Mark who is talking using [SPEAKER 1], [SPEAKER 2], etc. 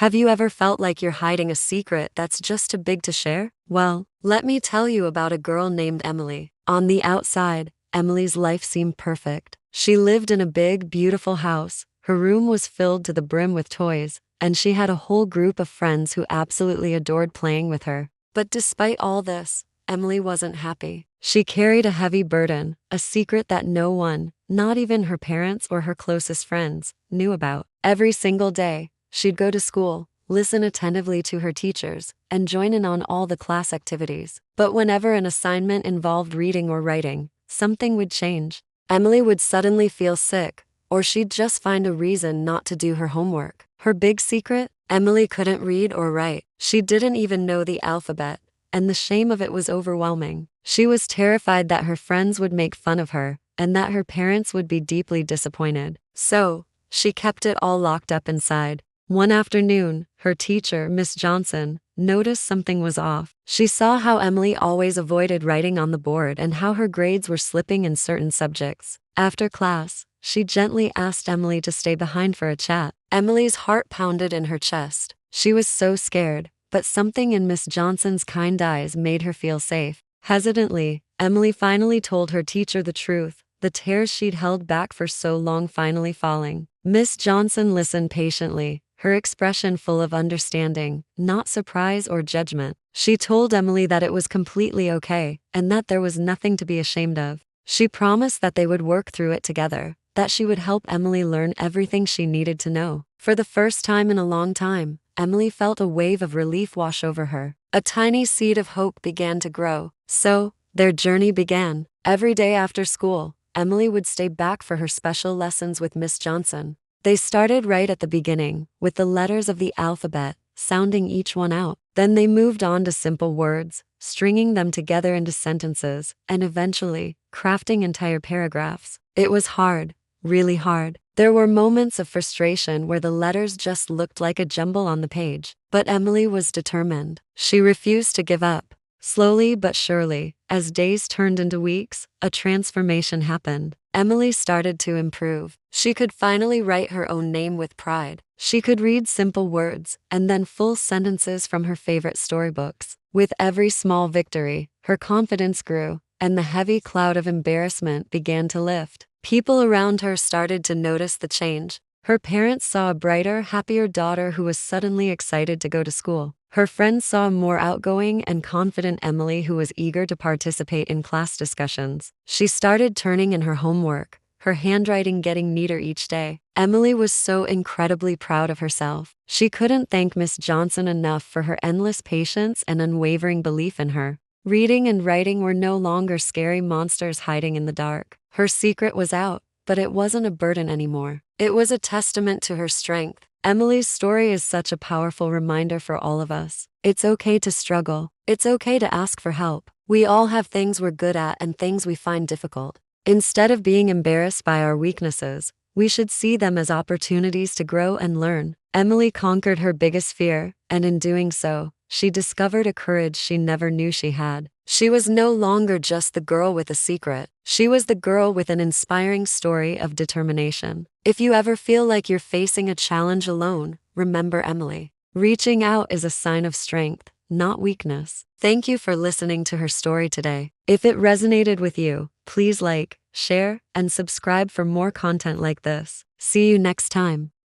[SPEAKER 1] Have you ever felt like you're hiding a secret that's just too big to share? Well, let me tell you about a girl named Emily. On the outside, Emily's life seemed perfect. She lived in a big, beautiful house. Her room was filled to the brim with toys, and she had a whole group of friends who absolutely adored playing with her. But despite all this, Emily wasn't happy. She carried a heavy burden, a secret that no one, not even her parents or her closest friends, knew about. Every single day, she'd go to school, listen attentively to her teachers, and join in on all the class activities. But whenever an assignment involved reading or writing, something would change. Emily would suddenly feel sick, or she'd just find a reason not to do her homework. Her big secret? Emily couldn't read or write. She didn't even know the alphabet, and the shame of it was overwhelming. She was terrified that her friends would make fun of her, and that her parents would be deeply disappointed. So, she kept it all locked up inside. One afternoon, her teacher, Miss Johnson, noticed something was off. She saw how Emily always avoided writing on the board and how her grades were slipping in certain subjects. After class, she gently asked Emily to stay behind for a chat. Emily's heart pounded in her chest. She was so scared, but something in Miss Johnson's kind eyes made her feel safe. Hesitantly, Emily finally told her teacher the truth, the tears she'd held back for so long finally falling. Miss Johnson listened patiently, her expression full of understanding, not surprise or judgment. She told Emily that it was completely okay, and that there was nothing to be ashamed of. She promised that they would work through it together, that she would help Emily learn everything she needed to know. For the first time in a long time, Emily felt a wave of relief wash over her. A tiny seed of hope began to grow. So, their journey began. Every day after school, Emily would stay back for her special lessons with Miss Johnson. They started right at the beginning, with the letters of the alphabet, sounding each one out. Then they moved on to simple words, stringing them together into sentences, and eventually, crafting entire paragraphs. It was hard, really hard. There were moments of frustration where the letters just looked like a jumble on the page. But Emily was determined. She refused to give up. Slowly but surely, as days turned into weeks, a transformation happened. Emily started to improve. She could finally write her own name with pride. She could read simple words, and then full sentences from her favorite storybooks. With every small victory, her confidence grew, and the heavy cloud of embarrassment began to lift. People around her started to notice the change. Her parents saw a brighter, happier daughter who was suddenly excited to go to school. Her friends saw a more outgoing and confident Emily who was eager to participate in class discussions. She started turning in her homework, her handwriting getting neater each day. Emily was so incredibly proud of herself. She couldn't thank Miss Johnson enough for her endless patience and unwavering belief in her. Reading and writing were no longer scary monsters hiding in the dark. Her secret was out, but it wasn't a burden anymore. It was a testament to her strength. Emily's story is such a powerful reminder for all of us. It's okay to struggle. It's okay to ask for help. We all have things we're good at and things we find difficult. Instead of being embarrassed by our weaknesses, we should see them as opportunities to grow and learn. Emily conquered her biggest fear, and in doing so, she discovered a courage she never knew she had. She was no longer just the girl with a secret. She was the girl with an inspiring story of determination. If you ever feel like you're facing a challenge alone, remember Emily. Reaching out is a sign of strength, not weakness. Thank you for listening to her story today. If it resonated with you, please like, share, and subscribe for more content like this. See you next time.